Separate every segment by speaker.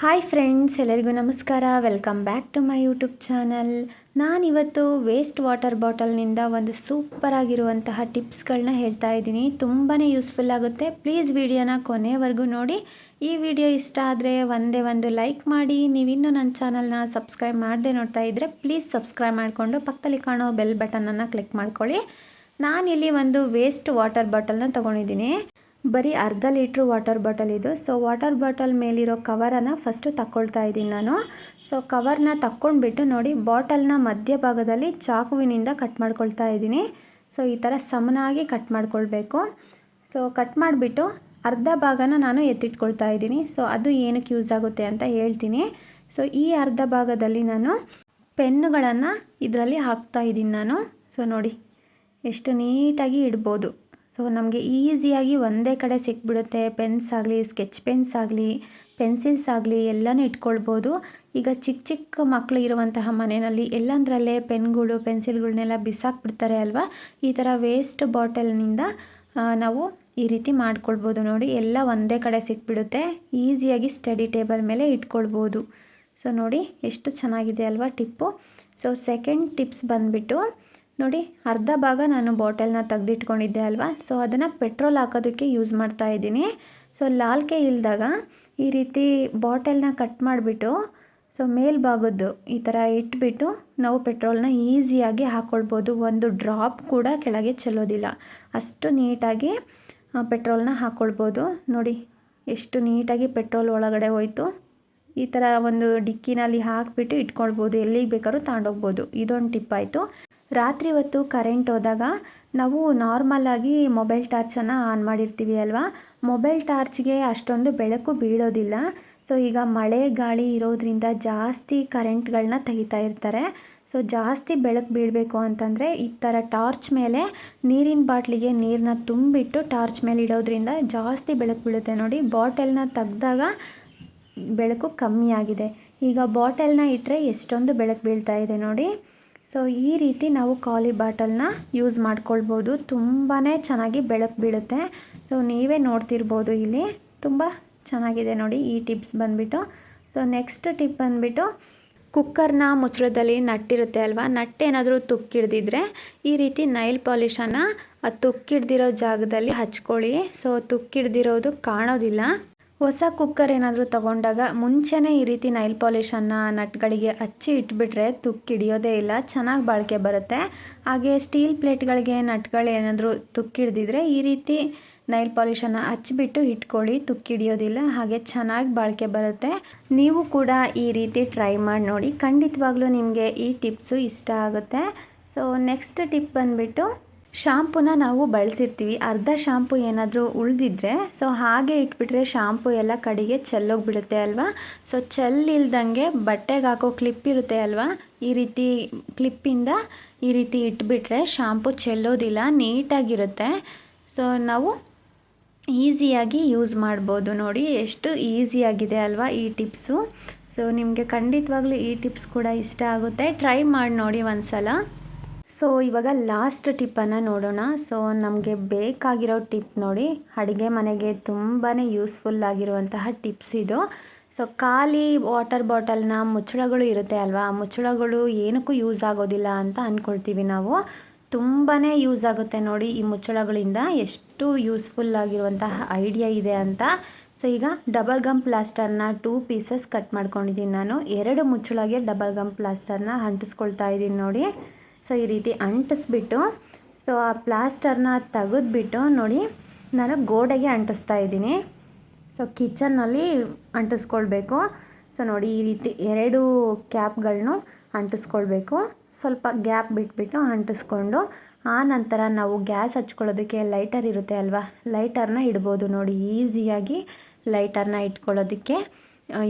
Speaker 1: Hi friends, ಎಲ್ಲರಿಗೂ ನಮಸ್ಕಾರ. Welcome back to my YouTube channel. ನಾನಿವತ್ತು ವೇಸ್ಟ್ ವಾಟರ್ ಬಾಟಲ್ನಿಂದ ಒಂದು ಸೂಪರ್ ಆಗಿರುವಂತಹ ಟಿಪ್ಸ್ಗಳನ್ನ ಹೇಳ್ತಾ ಇದ್ದೀನಿ. ತುಂಬಾ ಯೂಸ್ಫುಲ್ ಆಗುತ್ತೆ. ಪ್ಲೀಸ್ ವಿಡಿಯೋನ ಕೊನೆವರೆಗೂ ನೋಡಿ. ಈ ವಿಡಿಯೋ ಇಷ್ಟ ಆದರೆ ಒಂದೇ ಒಂದು ಲೈಕ್ ಮಾಡಿ. ನೀವಿನ್ನೂ ನನ್ನ ಚಾನಲ್ನ ಸಬ್ಸ್ಕ್ರೈಬ್ ಮಾಡದೆ ನೋಡ್ತಾ ಇದ್ದರೆ ಪ್ಲೀಸ್ ಸಬ್ಸ್ಕ್ರೈಬ್ ಮಾಡಿಕೊಂಡು ಪಕ್ಕದಲ್ಲಿ ಕಾಣೋ ಬೆಲ್ ಬಟನನ್ನು ಕ್ಲಿಕ್ ಮಾಡ್ಕೊಳ್ಳಿ. ನಾನಿಲ್ಲಿ ಒಂದು ವೇಸ್ಟ್ ವಾಟರ್ ಬಾಟಲ್ನ ತೊಗೊಂಡಿದ್ದೀನಿ. ಬರೀ ಅರ್ಧ ಲೀಟ್ರ್ ವಾಟರ್ ಬಾಟಲ್ ಇದು. ಸೊ ವಾಟರ್ ಬಾಟಲ್ ಮೇಲಿರೋ ಕವರನ್ನು ಫಸ್ಟು ತಗೊಳ್ತಾ ಇದ್ದೀನಿ ನಾನು. ಸೊ ಕವರ್ನ ತಕ್ಕೊಂಡ್ಬಿಟ್ಟು ನೋಡಿ, ಬಾಟಲ್ನ ಮಧ್ಯಭಾಗದಲ್ಲಿ ಚಾಕುವಿನಿಂದ ಕಟ್ ಮಾಡ್ಕೊಳ್ತಾ ಇದ್ದೀನಿ. ಸೊ ಈ ಥರ ಸಮನಾಗಿ ಕಟ್ ಮಾಡ್ಕೊಳ್ಬೇಕು. ಸೊ ಕಟ್ ಮಾಡಿಬಿಟ್ಟು ಅರ್ಧ ಭಾಗನ ನಾನು ಎತ್ತಿಟ್ಕೊಳ್ತಾ ಇದ್ದೀನಿ. ಸೊ ಅದು ಏನಕ್ಕೆ ಯೂಸ್ ಆಗುತ್ತೆ ಅಂತ ಹೇಳ್ತೀನಿ. ಸೊ ಈ ಅರ್ಧ ಭಾಗದಲ್ಲಿ ನಾನು ಪೆನ್ನುಗಳನ್ನು ಇದರಲ್ಲಿ ಹಾಕ್ತಾ ಇದ್ದೀನಿ ನಾನು. ಸೊ ನೋಡಿ ಎಷ್ಟು ನೀಟಾಗಿ ಇಡ್ಬೋದು. ಸೊ ನಮಗೆ ಈಸಿಯಾಗಿ ಒಂದೇ ಕಡೆ ಸಿಕ್ಬಿಡುತ್ತೆ. ಪೆನ್ಸ್ ಆಗಲಿ, ಸ್ಕೆಚ್ ಪೆನ್ಸ್ ಆಗಲಿ, ಪೆನ್ಸಿಲ್ಸ್ ಆಗಲಿ ಎಲ್ಲನೂ ಇಟ್ಕೊಳ್ಬೋದು. ಈಗ ಚಿಕ್ಕ ಚಿಕ್ಕ ಮಕ್ಕಳು ಇರುವಂತಹ ಮನೆಯಲ್ಲಿ ಎಲ್ಲಂದ್ರಲ್ಲೇ ಪೆನ್ಗಳು, ಪೆನ್ಸಿಲ್ಗಳನ್ನೆಲ್ಲ ಬಿಸಾಕ್ಬಿಡ್ತಾರೆ ಅಲ್ವಾ. ಈ ಥರ ವೇಸ್ಟ್ ಬಾಟಲ್ನಿಂದ ನಾವು ಈ ರೀತಿ ಮಾಡ್ಕೊಳ್ಬೋದು. ನೋಡಿ, ಎಲ್ಲ ಒಂದೇ ಕಡೆ ಸಿಕ್ಬಿಡುತ್ತೆ. ಈಸಿಯಾಗಿ ಸ್ಟಡಿ ಟೇಬಲ್ ಮೇಲೆ ಇಟ್ಕೊಳ್ಬೋದು. ಸೊ ನೋಡಿ ಎಷ್ಟು ಚೆನ್ನಾಗಿದೆ ಅಲ್ವಾ ಟಿಪ್ಪು. ಸೊ ಸೆಕೆಂಡ್ ಟಿಪ್ಸ್ ಬಂದುಬಿಟ್ಟು ನೋಡಿ, ಅರ್ಧ ಭಾಗ ನಾನು ಬಾಟಲ್ನ ತೆಗೆದಿಟ್ಕೊಂಡಿದ್ದೆ ಅಲ್ವಾ. ಸೊ ಅದನ್ನು ಪೆಟ್ರೋಲ್ ಹಾಕೋದಕ್ಕೆ ಯೂಸ್ ಮಾಡ್ತಾ ಇದ್ದೀನಿ. ಸೊ ಲಾಲ್ಕೆ ಇಲ್ದಾಗ ಈ ರೀತಿ ಬಾಟಲ್ನ ಕಟ್ ಮಾಡಿಬಿಟ್ಟು ಸೊ ಮೇಲ್ಭಾಗದ್ದು ಈ ಥರ ಇಟ್ಬಿಟ್ಟು ನಾವು ಪೆಟ್ರೋಲ್ನ ಈಸಿಯಾಗಿ ಹಾಕ್ಕೊಳ್ಬೋದು. ಒಂದು ಡ್ರಾಪ್ ಕೂಡ ಕೆಳಗೆ ಚೆಲ್ಲೋದಿಲ್ಲ. ಅಷ್ಟು ನೀಟಾಗಿ ಪೆಟ್ರೋಲ್ನ ಹಾಕ್ಕೊಳ್ಬೋದು. ನೋಡಿ ಎಷ್ಟು ನೀಟಾಗಿ ಪೆಟ್ರೋಲ್ ಒಳಗಡೆ ಹೋಯಿತು. ಈ ಥರ ಒಂದು ಡಿಕ್ಕಿನಲ್ಲಿ ಹಾಕಿಬಿಟ್ಟು ಇಟ್ಕೊಳ್ಬೋದು. ಎಲ್ಲಿಗೆ ಬೇಕಾದ್ರೂ ತಗೊಂಡೋಗ್ಬೋದು. ಇದೊಂದು ಟಿಪ್ ಆಯಿತು. ರಾತ್ರಿ ಹೊತ್ತು ಕರೆಂಟ್ ಹೋದಾಗ ನಾವು ನಾರ್ಮಲಾಗಿ ಮೊಬೈಲ್ ಟಾರ್ಚನ್ನು ಆನ್ ಮಾಡಿರ್ತೀವಿ ಅಲ್ವಾ. ಮೊಬೈಲ್ ಟಾರ್ಚ್ಗೆ ಅಷ್ಟೊಂದು ಬೆಳಕು ಬೀಳೋದಿಲ್ಲ. ಸೊ ಈಗ ಮಳೆ ಗಾಳಿ ಇರೋದ್ರಿಂದ ಜಾಸ್ತಿ ಕರೆಂಟ್ಗಳನ್ನ ತೆಗಿತಾ ಇರ್ತಾರೆ. ಸೊ ಜಾಸ್ತಿ ಬೆಳಕು ಬೀಳಬೇಕು ಅಂತಂದರೆ ಈ ಥರ ಟಾರ್ಚ್ ಮೇಲೆ ನೀರಿನ ಬಾಟ್ಲಿಗೆ ನೀರನ್ನ ತುಂಬಿಟ್ಟು ಟಾರ್ಚ್ ಮೇಲೆ ಇಡೋದ್ರಿಂದ ಜಾಸ್ತಿ ಬೆಳಕು ಬೀಳುತ್ತೆ. ನೋಡಿ, ಬಾಟಲ್ನ ತೆಗ್ದಾಗ ಬೆಳಕು ಕಮ್ಮಿ ಆಗಿದೆ. ಈಗ ಬಾಟಲ್ನ ಇಟ್ಟರೆ ಎಷ್ಟೊಂದು ಬೆಳಕು ಬೀಳ್ತಾ ಇದೆ ನೋಡಿ. ಸೊ ಈ ರೀತಿ ನಾವು ಖಾಲಿ ಬಾಟಲ್ನ ಯೂಸ್ ಮಾಡ್ಕೊಳ್ಬೋದು. ತುಂಬಾ ಚೆನ್ನಾಗಿ ಬೆಳಕು ಬೀಳುತ್ತೆ. ಸೊ ನೀವೇ ನೋಡ್ತಿರ್ಬೋದು, ಇಲ್ಲಿ ತುಂಬ ಚೆನ್ನಾಗಿದೆ ನೋಡಿ ಈ ಟಿಪ್ಸ್ ಬಂದುಬಿಟ್ಟು. ಸೊ ನೆಕ್ಸ್ಟ್ ಟಿಪ್ ಬಂದುಬಿಟ್ಟು, ಕುಕ್ಕರ್ನ ಮುಚ್ಚಳದಲ್ಲಿ ನಟ್ಟಿರುತ್ತೆ ಅಲ್ವಾ. ನಟ್ಟೇನಾದರೂ ತುಕ್ಕಿಡ್ದಿದ್ರೆ ಈ ರೀತಿ ನೈಲ್ ಪಾಲಿಶನ್ನು ಆ ತುಕ್ಕಿಡ್ದಿರೋ ಜಾಗದಲ್ಲಿ ಹಚ್ಕೊಳ್ಳಿ. ಸೊ ತುಕ್ಕಿಡ್ದಿರೋದು ಕಾಣೋದಿಲ್ಲ. ಹೊಸ ಕುಕ್ಕರ್ ಏನಾದರೂ ತೊಗೊಂಡಾಗ ಮುಂಚೆನೇ ಈ ರೀತಿ ನೈಲ್ ಪಾಲಿಶನ್ನು ನಟ್ಗಳಿಗೆ ಹಚ್ಚಿ ಇಟ್ಬಿಟ್ರೆ ತುಕ್ಕಿಡಿಯೋದೇ ಇಲ್ಲ, ಚೆನ್ನಾಗಿ ಬಾಳಿಕೆ ಬರುತ್ತೆ. ಹಾಗೆ ಸ್ಟೀಲ್ ಪ್ಲೇಟ್ಗಳಿಗೆ ನಟ್ಗಳು ಏನಾದರೂ ತುಕ್ಕಿಡ್ದಿದ್ರೆ ಈ ರೀತಿ ನೈಲ್ ಪಾಲಿಶನ್ನು ಹಚ್ಚಿಬಿಟ್ಟು ಇಟ್ಕೊಳ್ಳಿ, ತುಕ್ಕಿಡಿಯೋದಿಲ್ಲ. ಹಾಗೆ ಚೆನ್ನಾಗಿ ಬಾಳಿಕೆ ಬರುತ್ತೆ. ನೀವು ಕೂಡ ಈ ರೀತಿ ಟ್ರೈ ಮಾಡಿ ನೋಡಿ. ಖಂಡಿತವಾಗ್ಲೂ ನಿಮಗೆ ಈ ಟಿಪ್ಸು ಇಷ್ಟ ಆಗುತ್ತೆ. ಸೊ ನೆಕ್ಸ್ಟ್ ಟಿಪ್ ಬಂದುಬಿಟ್ಟು, ಶಾಂಪೂನ ನಾವು ಬಳಸಿರ್ತೀವಿ. ಅರ್ಧ ಶಾಂಪು ಏನಾದರೂ ಉಳಿದಿದ್ರೆ ಸೊ ಹಾಗೆ ಇಟ್ಬಿಟ್ರೆ ಶಾಂಪು ಎಲ್ಲ ಕಡೆಗೆ ಚೆಲ್ಲೋಗಿಬಿಡುತ್ತೆ ಅಲ್ವಾ. ಸೊ ಚೆಲ್ಲಿಲ್ದಂಗೆ ಬಟ್ಟೆಗೆ ಹಾಕೋ ಕ್ಲಿಪ್ ಇರುತ್ತೆ ಅಲ್ವಾ, ಈ ರೀತಿ ಕ್ಲಿಪ್ಪಿಂದ ಈ ರೀತಿ ಇಟ್ಬಿಟ್ರೆ ಶಾಂಪು ಚೆಲ್ಲೋದಿಲ್ಲ, ನೀಟಾಗಿರುತ್ತೆ. ಸೊ ನಾವು ಈಸಿಯಾಗಿ ಯೂಸ್ ಮಾಡ್ಬೋದು. ನೋಡಿ ಎಷ್ಟು ಈಸಿಯಾಗಿದೆ ಅಲ್ವಾ ಈ ಟಿಪ್ಸು. ಸೊ ನಿಮಗೆ ಖಂಡಿತವಾಗ್ಲೂ ಈ ಟಿಪ್ಸ್ ಕೂಡ ಇಷ್ಟ ಆಗುತ್ತೆ. ಟ್ರೈ ಮಾಡಿ ನೋಡಿ ಒಂದು ಸಲ. ಸೊ ಇವಾಗ ಲಾಸ್ಟ್ ಟಿಪ್ಪನ್ನು ನೋಡೋಣ. ಸೊ ನಮಗೆ ಬೇಕಾಗಿರೋ ಟಿಪ್ ನೋಡಿ, ಅಡುಗೆ ಮನೆಗೆ ತುಂಬಾ ಯೂಸ್ಫುಲ್ ಆಗಿರುವಂತಹ ಟಿಪ್ಸ್ ಇದು. ಸೊ ಖಾಲಿ ವಾಟರ್ ಬಾಟಲ್ನ ಮುಚ್ಚಳಗಳು ಇರುತ್ತೆ ಅಲ್ವಾ, ಆ ಮುಚ್ಚಳಗಳು ಏನಕ್ಕೂ ಯೂಸ್ ಆಗೋದಿಲ್ಲ ಅಂತ ಅಂದ್ಕೊಳ್ತೀವಿ ನಾವು. ತುಂಬಾ ಯೂಸ್ ಆಗುತ್ತೆ ನೋಡಿ ಈ ಮುಚ್ಚಳಗಳಿಂದ. ಎಷ್ಟು ಯೂಸ್ಫುಲ್ ಆಗಿರುವಂತಹ ಐಡಿಯಾ ಇದೆ ಅಂತ. ಸೊ ಈಗ ಡಬಲ್ ಗಮ್ ಪ್ಲಾಸ್ಟರ್ನ 2 ಪೀಸಸ್ ಕಟ್ ಮಾಡ್ಕೊಂಡಿದ್ದೀನಿ ನಾನು. 2 ಮುಚ್ಚಳಗೆ ಡಬಲ್ ಗಮ್ ಪ್ಲಾಸ್ಟರ್ನ ಅಂಟಿಸ್ಕೊಳ್ತಾ ಇದ್ದೀನಿ ನೋಡಿ. ಸೊ ಈ ರೀತಿ ಅಂಟಿಸ್ಬಿಟ್ಟು ಸೊ ಆ ಪ್ಲಾಸ್ಟರ್ನ ತೆಗೆದ್ಬಿಟ್ಟು ನೋಡಿ ನಾನು ಗೋಡೆಗೆ ಅಂಟಿಸ್ತಾ ಇದ್ದೀನಿ. ಸೊ ಕಿಚನ್ನಲ್ಲಿ ಅಂಟಿಸ್ಕೊಳ್ಬೇಕು. ಸೊ ನೋಡಿ ಈ ರೀತಿ 2 ಕ್ಯಾಪ್ಗಳನ್ನು ಅಂಟಿಸ್ಕೊಳ್ಬೇಕು. ಸ್ವಲ್ಪ ಗ್ಯಾಪ್ ಬಿಟ್ಬಿಟ್ಟು ಅಂಟಿಸ್ಕೊಂಡು ಆ ನಂತರ ನಾವು ಗ್ಯಾಸ್ ಹಚ್ಕೊಳ್ಳೋದಕ್ಕೆ ಲೈಟರ್ ಇರುತ್ತೆ ಅಲ್ವಾ, ಲೈಟರ್ನ ಇಡ್ಬೋದು. ನೋಡಿ ಈಸಿಯಾಗಿ ಲೈಟರ್ನ ಇಟ್ಕೊಳ್ಳೋದಕ್ಕೆ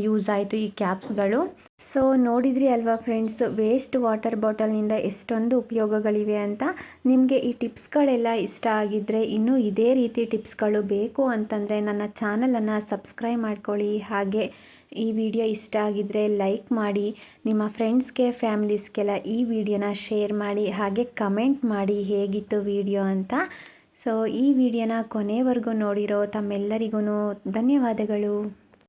Speaker 1: ಯೂಸ್ ಆಯಿತು ಈ ಕ್ಯಾಪ್ಸ್ಗಳು. ಸೊ ನೋಡಿದ್ರಿ ಅಲ್ವಾ ಫ್ರೆಂಡ್ಸ್, ವೇಸ್ಟ್ ವಾಟರ್ ಬಾಟಲ್ನಿಂದ ಎಷ್ಟೊಂದು ಉಪಯೋಗಗಳಿವೆ ಅಂತ. ನಿಮಗೆ ಈ ಟಿಪ್ಸ್ಗಳೆಲ್ಲ ಇಷ್ಟ ಆಗಿದ್ದರೆ, ಇನ್ನೂ ಇದೇ ರೀತಿ ಟಿಪ್ಸ್ಗಳು ಬೇಕು ಅಂತಂದರೆ ನನ್ನ ಚಾನಲನ್ನು ಸಬ್ಸ್ಕ್ರೈಬ್ ಮಾಡ್ಕೊಳ್ಳಿ. ಹಾಗೆ ಈ ವಿಡಿಯೋ ಇಷ್ಟ ಆಗಿದ್ದರೆ ಲೈಕ್ ಮಾಡಿ, ನಿಮ್ಮ ಫ್ರೆಂಡ್ಸ್ಗೆ ಫ್ಯಾಮಿಲೀಸ್ಗೆಲ್ಲ ಈ ವಿಡಿಯೋನ ಶೇರ್ ಮಾಡಿ. ಹಾಗೆ ಕಮೆಂಟ್ ಮಾಡಿ ಹೇಗಿತ್ತು ವಿಡಿಯೋ ಅಂತ. ಸೊ ಈ ವಿಡಿಯೋನ ಕೊನೆವರೆಗೂ ನೋಡಿರೋ ತಮ್ಮೆಲ್ಲರಿಗೂ ಧನ್ಯವಾದಗಳು.